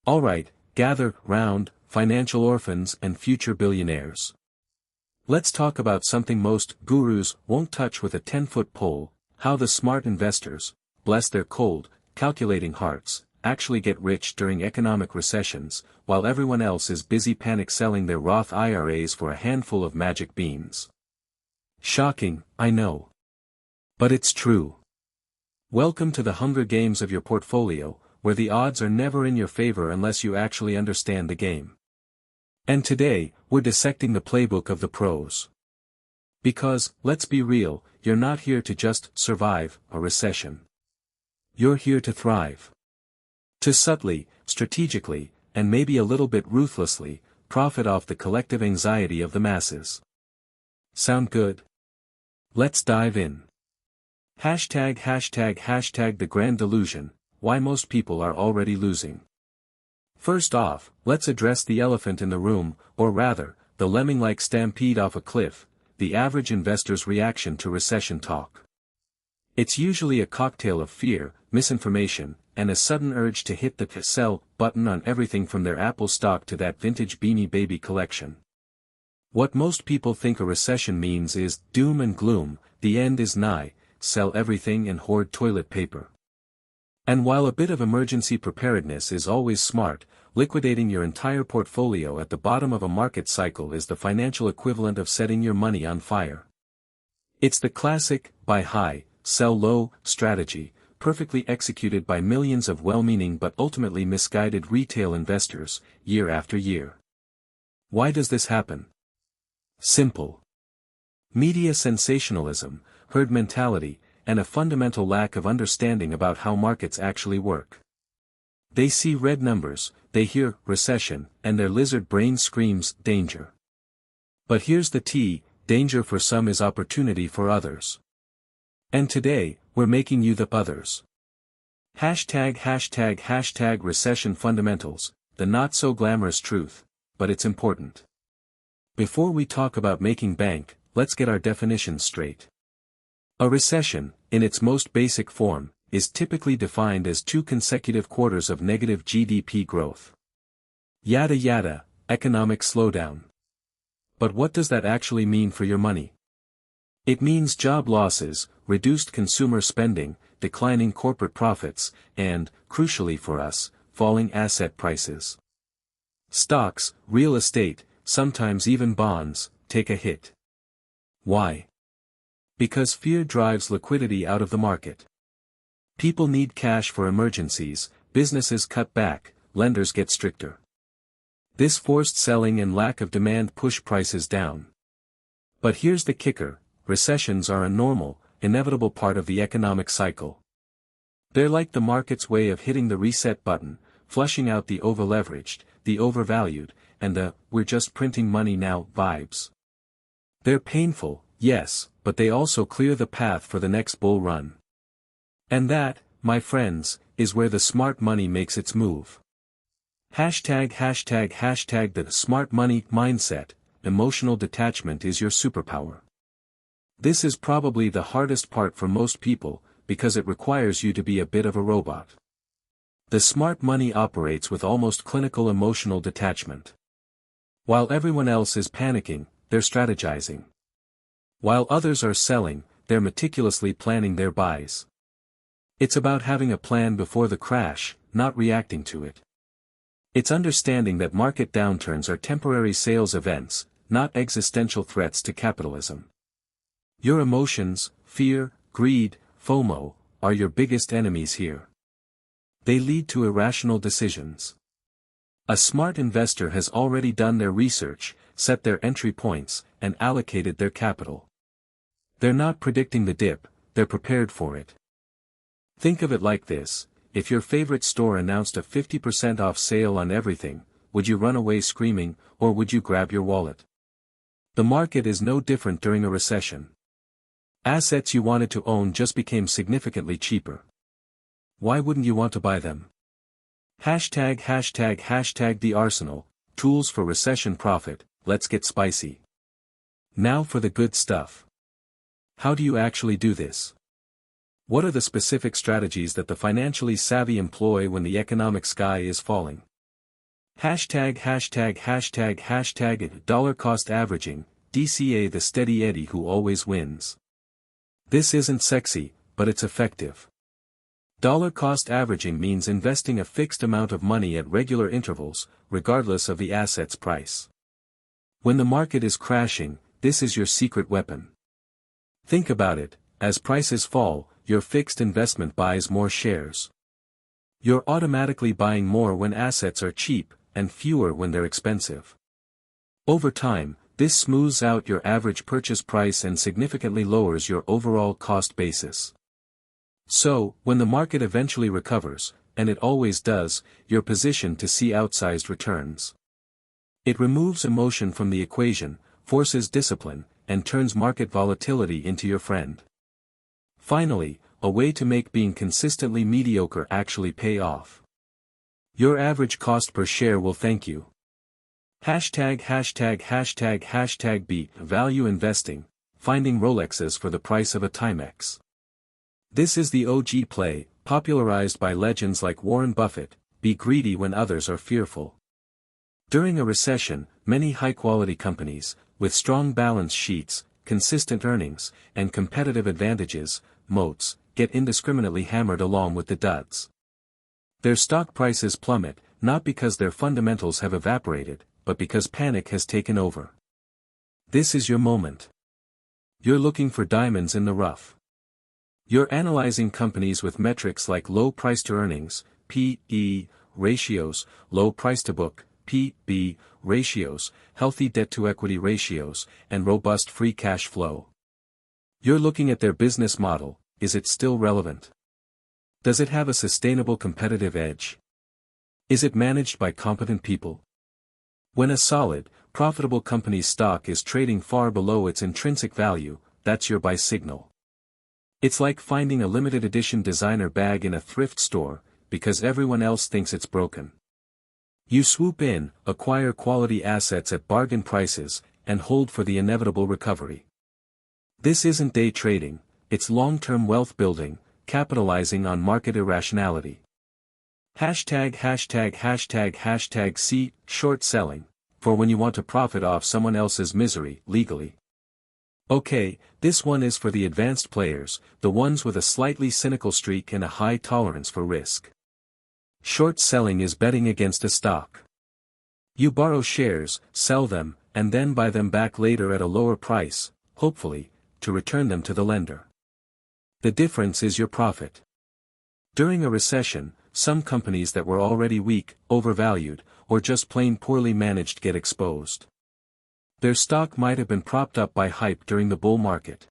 Alright, gather round, financial orphans and future billionaires. Let's talk about something most gurus won't touch with a 10-foot pole: how the smart investors, bless their cold, calculating hearts, actually get rich during economic recessions, while everyone else is busy panic selling their Roth IRAs for a handful of magic beans. Shocking, I know. But it's true. Welcome to the Hunger Games of your portfolio, where the odds are never in your favor unless you actually understand the game. And today, we're dissecting the playbook of the pros. Because, let's be real, you're not here to just survive a recession. You're here to thrive. To subtly, strategically, and maybe a little bit ruthlessly, profit off the collective anxiety of the masses. Sound good? Let's dive in. Hashtag the grand delusion, why most people are already losing. First off, let's address the elephant in the room, or rather, the lemming-like stampede off a cliff, the average investor's reaction to recession talk. It's usually a cocktail of fear, misinformation, and a sudden urge to hit the sell button on everything from their Apple stock to that vintage Beanie Baby collection. What most people think a recession means is doom and gloom, the end is nigh, sell everything and hoard toilet paper. And while a bit of emergency preparedness is always smart, liquidating your entire portfolio at the bottom of a market cycle is the financial equivalent of setting your money on fire. It's the classic, buy high, sell low, strategy, perfectly executed by millions of well-meaning but ultimately misguided retail investors, year after year. Why does this happen? Simple. Media sensationalism, herd mentality, and a fundamental lack of understanding about how markets actually work. They see red numbers, they hear recession, and their lizard brain screams danger. But here's the tea: danger for some is opportunity for others. And today, we're making you the others. Hashtag recession fundamentals, the not so glamorous truth, but it's important. Before we talk about making bank, let's get our definitions straight. A recession, in its most basic form, is typically defined as 2 consecutive quarters of negative GDP growth. Yada yada, economic slowdown. But what does that actually mean for your money? It means job losses, reduced consumer spending, declining corporate profits, and, crucially for us, falling asset prices. Stocks, real estate, sometimes even bonds, take a hit. Why? Because fear drives liquidity out of the market. People need cash for emergencies, businesses cut back, lenders get stricter. This forced selling and lack of demand push prices down. But here's the kicker: recessions are a normal, inevitable part of the economic cycle. They're like the market's way of hitting the reset button, flushing out the over-leveraged, the overvalued, and the "we're just printing money now" vibes. They're painful, yes, but they also clear the path for the next bull run. And that, my friends, is where the smart money makes its move. Hashtag the smart money mindset: emotional detachment is your superpower. This is probably the hardest part for most people, because it requires you to be a bit of a robot. The smart money operates with almost clinical emotional detachment. While everyone else is panicking, they're strategizing. While others are selling, they're meticulously planning their buys. It's about having a plan before the crash, not reacting to it. It's understanding that market downturns are temporary sales events, not existential threats to capitalism. Your emotions, fear, greed, FOMO, are your biggest enemies here. They lead to irrational decisions. A smart investor has already done their research, set their entry points, and allocated their capital. They're not predicting the dip, they're prepared for it. Think of it like this: if your favorite store announced a 50% off sale on everything, would you run away screaming, or would you grab your wallet? The market is no different during a recession. Assets you wanted to own just became significantly cheaper. Why wouldn't you want to buy them? Hashtag the arsenal, tools for recession profit. Let's get spicy. Now for the good stuff. How do you actually do this? What are the specific strategies that the financially savvy employ when the economic sky is falling? Dollar cost averaging, DCA, the steady Eddie who always wins. This isn't sexy, but it's effective. Dollar cost averaging means investing a fixed amount of money at regular intervals, regardless of the asset's price. When the market is crashing, this is your secret weapon. Think about it, as prices fall, your fixed investment buys more shares. You're automatically buying more when assets are cheap, and fewer when they're expensive. Over time, this smooths out your average purchase price and significantly lowers your overall cost basis. So, when the market eventually recovers, and it always does, you're positioned to see outsized returns. It removes emotion from the equation, forces discipline, and turns market volatility into your friend. Finally, a way to make being consistently mediocre actually pay off. Your average cost per share will thank you. #B Value investing, finding Rolexes for the price of a Timex. This is the OG play, popularized by legends like Warren Buffett: be greedy when others are fearful. During a recession, many high-quality companies, with strong balance sheets, consistent earnings, and competitive advantages, moats, get indiscriminately hammered along with the duds. Their stock prices plummet, not because their fundamentals have evaporated, but because panic has taken over. This is your moment. You're looking for diamonds in the rough. You're analyzing companies with metrics like low price-to-earnings, P/E, ratios, low price-to-book, P/B, ratios, healthy debt-to-equity ratios, and robust free cash flow. You're looking at their business model. Is it still relevant? Does it have a sustainable competitive edge? Is it managed by competent people? When a solid, profitable company's stock is trading far below its intrinsic value, that's your buy signal. It's like finding a limited edition designer bag in a thrift store, because everyone else thinks it's broken. You swoop in, acquire quality assets at bargain prices, and hold for the inevitable recovery. This isn't day trading, it's long-term wealth building, capitalizing on market irrationality. #C, short selling, for when you want to profit off someone else's misery, legally. Okay, this one is for the advanced players, the ones with a slightly cynical streak and a high tolerance for risk. Short selling is betting against a stock. You borrow shares, sell them, and then buy them back later at a lower price, hopefully, to return them to the lender. The difference is your profit. During a recession, some companies that were already weak, overvalued, or just plain poorly managed get exposed. Their stock might have been propped up by hype during the bull market.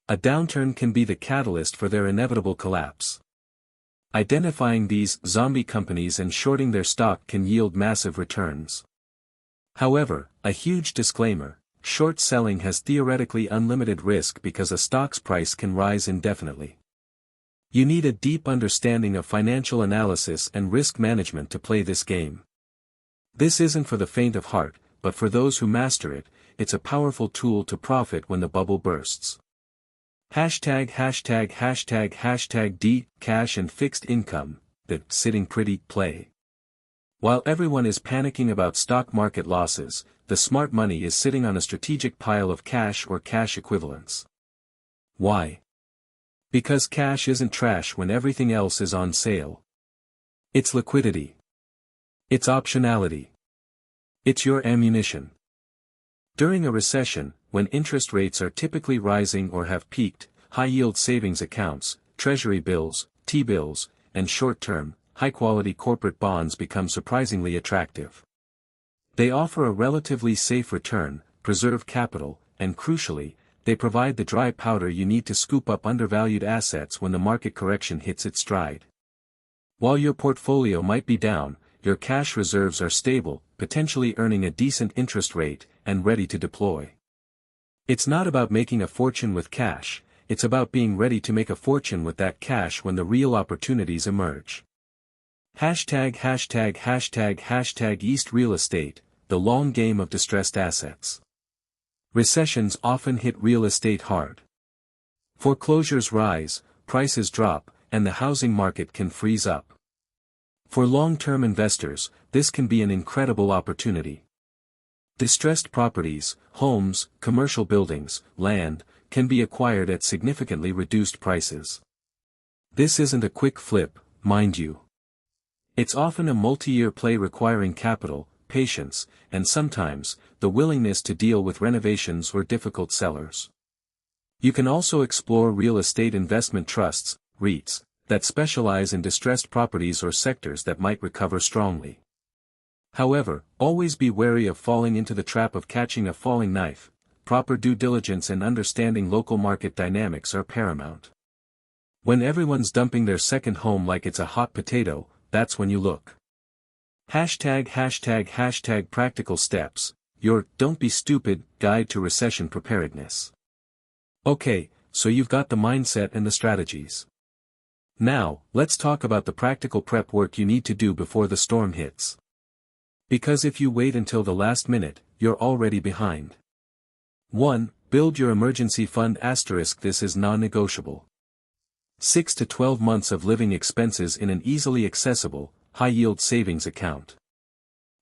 A downturn can be the catalyst for their inevitable collapse. Identifying these zombie companies and shorting their stock can yield massive returns. However, a huge disclaimer: short selling has theoretically unlimited risk because a stock's price can rise indefinitely. You need a deep understanding of financial analysis and risk management to play this game. This isn't for the faint of heart, but for those who master it, it's a powerful tool to profit when the bubble bursts. #D, cash and fixed income, the sitting pretty play. While everyone is panicking about stock market losses, the smart money is sitting on a strategic pile of cash or cash equivalents. Why? Because cash isn't trash when everything else is on sale. It's liquidity. It's optionality. It's your ammunition. During a recession, when interest rates are typically rising or have peaked, high-yield savings accounts, treasury bills, T-bills, and short-term, high-quality corporate bonds become surprisingly attractive. They offer a relatively safe return, preserve capital, and crucially, they provide the dry powder you need to scoop up undervalued assets when the market correction hits its stride. While your portfolio might be down, your cash reserves are stable, potentially earning a decent interest rate, and ready to deploy. It's not about making a fortune with cash, it's about being ready to make a fortune with that cash when the real opportunities emerge. #East real estate, the long game of distressed assets. Recessions often hit real estate hard. Foreclosures rise, prices drop, and the housing market can freeze up. For long-term investors, this can be an incredible opportunity. Distressed properties, homes, commercial buildings, land, can be acquired at significantly reduced prices. This isn't a quick flip, mind you. It's often a multi-year play requiring capital, patience, and sometimes, the willingness to deal with renovations or difficult sellers. You can also explore real estate investment trusts, REITs, that specialize in distressed properties or sectors that might recover strongly. However, always be wary of falling into the trap of catching a falling knife. Proper due diligence and understanding local market dynamics are paramount. When everyone's dumping their second home like it's a hot potato, that's when you look. #### practical steps, your "Don't Be Stupid" guide to recession preparedness. Okay, so you've got the mindset and the strategies. Now, let's talk about the practical prep work you need to do before the storm hits. Because if you wait until the last minute, you're already behind. 1. Build your emergency fund. This is non-negotiable. 6 to 12 months of living expenses in an easily accessible, high-yield savings account.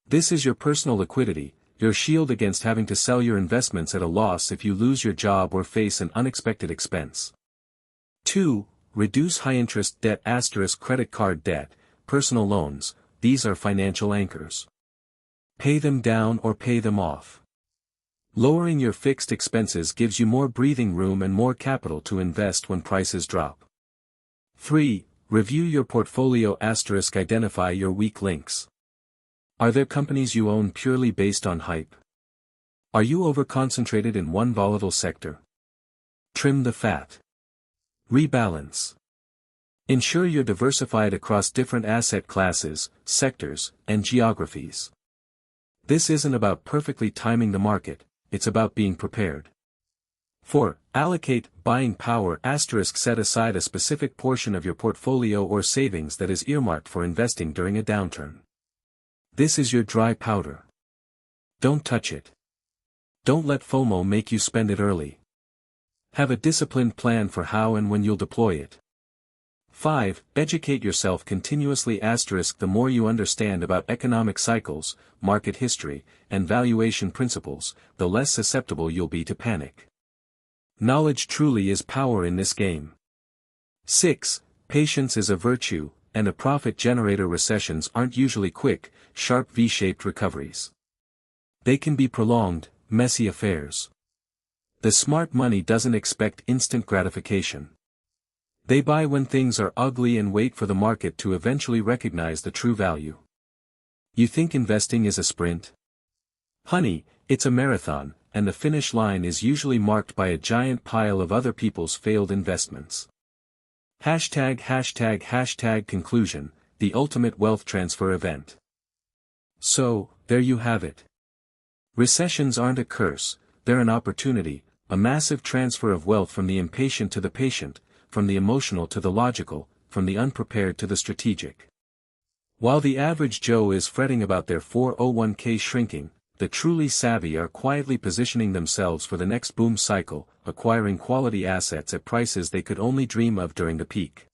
This is your personal liquidity, your shield against having to sell your investments at a loss if you lose your job or face an unexpected expense. 2. Reduce high-interest debt. Credit card debt, personal loans, these are financial anchors. Pay them down or pay them off. Lowering your fixed expenses gives you more breathing room and more capital to invest when prices drop. 3. Review your portfolio. Identify your weak links. Are there companies you own purely based on hype? Are you overconcentrated in one volatile sector? Trim the fat. Rebalance. Ensure you're diversified across different asset classes, sectors, and geographies. This isn't about perfectly timing the market, it's about being prepared. 4. Allocate buying power. Set aside a specific portion of your portfolio or savings that is earmarked for investing during a downturn. This is your dry powder. Don't touch it. Don't let FOMO make you spend it early. Have a disciplined plan for how and when you'll deploy it. 5. Educate yourself continuously. The more you understand about economic cycles, market history, and valuation principles, the less susceptible you'll be to panic. Knowledge truly is power in this game. 6. Patience is a virtue, and a profit generator. Recessions aren't usually quick, sharp V-shaped recoveries. They can be prolonged, messy affairs. The smart money doesn't expect instant gratification. They buy when things are ugly and wait for the market to eventually recognize the true value. You think investing is a sprint? Honey, it's a marathon, and the finish line is usually marked by a giant pile of other people's failed investments. Conclusion, the ultimate wealth transfer event. So, there you have it. Recessions aren't a curse, they're an opportunity, a massive transfer of wealth from the impatient to the patient, from the emotional to the logical, from the unprepared to the strategic. While the average Joe is fretting about their 401k shrinking, the truly savvy are quietly positioning themselves for the next boom cycle, acquiring quality assets at prices they could only dream of during the peak.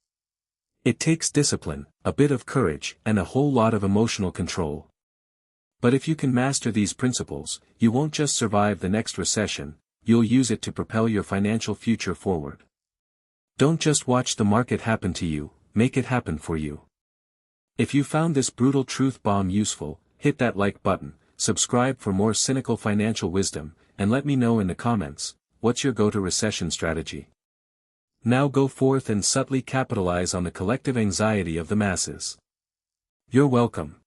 It takes discipline, a bit of courage, and a whole lot of emotional control. But if you can master these principles, you won't just survive the next recession, you'll use it to propel your financial future forward. Don't just watch the market happen to you, make it happen for you. If you found this brutal truth bomb useful, hit that like button, subscribe for more cynical financial wisdom, and let me know in the comments, what's your go-to recession strategy? Now go forth and subtly capitalize on the collective anxiety of the masses. You're welcome.